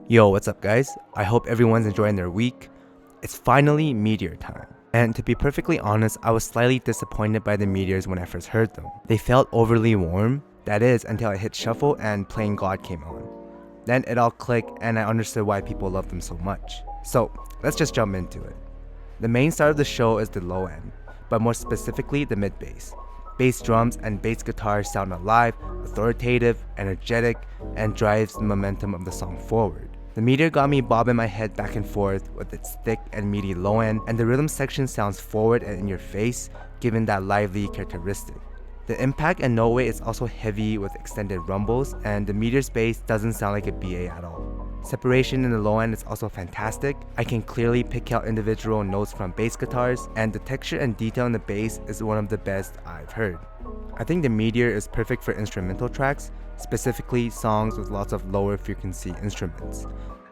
Yo, what's up guys? I hope everyone's enjoying their week. It's finally Meteor time. And to be perfectly honest, I was slightly disappointed by the meteors when I first heard them. They felt overly warm, that is, until I hit shuffle and Playing God came on. Then it all clicked and I understood why people love them so much. So let's just jump into it. The main star of the show is the low end, but more specifically the mid bass. Bass drums and bass guitars sound alive, authoritative, energetic, and drives the momentum of the song forward. The Meteor got me bobbing my head back and forth with its thick and meaty low end, and the rhythm section sounds forward and in your face, given that lively characteristic. The impact and note weight is also heavy with extended rumbles, and the Meteor's bass doesn't sound like a BA at all. Separation in the low end is also fantastic. I can clearly pick out individual notes from bass guitars, and the texture and detail in the bass is one of the best I've heard. I think the Meteor is perfect for instrumental tracks, specifically songs with lots of lower frequency instruments.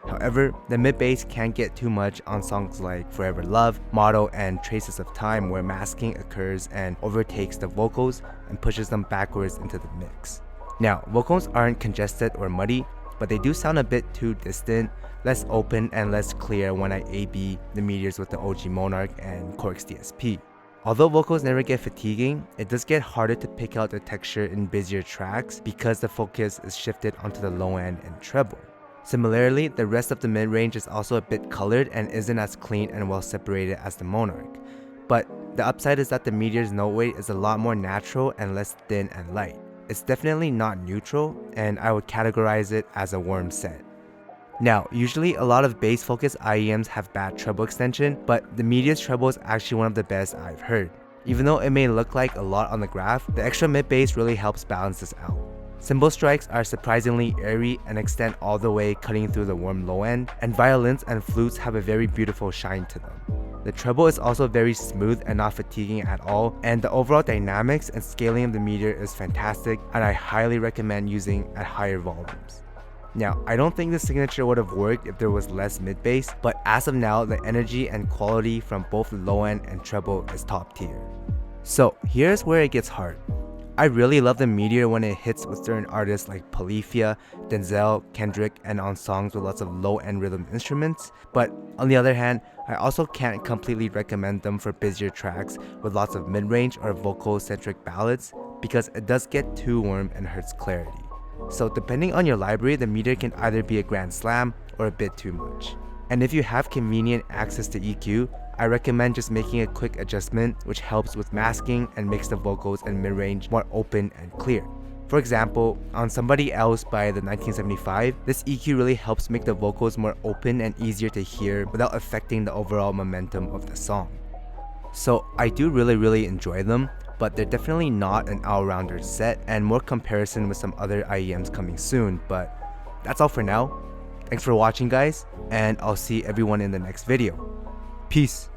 However, the mid-bass can't get too much on songs like Forever Love, Motto, and Traces of Time, where masking occurs and overtakes the vocals and pushes them backwards into the mix. Now, vocals aren't congested or muddy, but they do sound a bit too distant, less open, and less clear when I A/B the meteors with the OG Monarch and Cork's DSP. Although vocals never get fatiguing, it does get harder to pick out the texture in busier tracks because the focus is shifted onto the low end and treble. Similarly, the rest of the mid-range is also a bit colored and isn't as clean and well separated as the Monarch. But the upside is that the Meteor's note weight is a lot more natural and less thin and light. It's definitely not neutral, and I would categorize it as a warm set. Now, usually a lot of bass-focused IEMs have bad treble extension, but the Meteor's treble is actually one of the best I've heard. Even though it may look like a lot on the graph, the extra mid-bass really helps balance this out. Cymbal strikes are surprisingly airy and extend all the way, cutting through the warm low end, and violins and flutes have a very beautiful shine to them. The treble is also very smooth and not fatiguing at all, and the overall dynamics and scaling of the Meteor is fantastic, and I highly recommend using at higher volumes. Now, I don't think the signature would have worked if there was less mid-bass, but as of now, the energy and quality from both the low end and treble is top tier. So here's where it gets hard. I really love the Meteor when it hits with certain artists like Polyphia, Denzel, Kendrick, and on songs with lots of low-end rhythm instruments, but on the other hand, I also can't completely recommend them for busier tracks with lots of mid-range or vocal-centric ballads because it does get too warm and hurts clarity. So depending on your library, the Meteor can either be a grand slam or a bit too much. And if you have convenient access to EQ, I recommend just making a quick adjustment which helps with masking and makes the vocals and mid-range more open and clear. For example, on Somebody Else by the 1975, this EQ really helps make the vocals more open and easier to hear without affecting the overall momentum of the song. So I do really enjoy them, but they're definitely not an all-rounder set and more comparison with some other IEMs coming soon, but that's all for now. Thanks for watching guys, and I'll see everyone in the next video. Peace.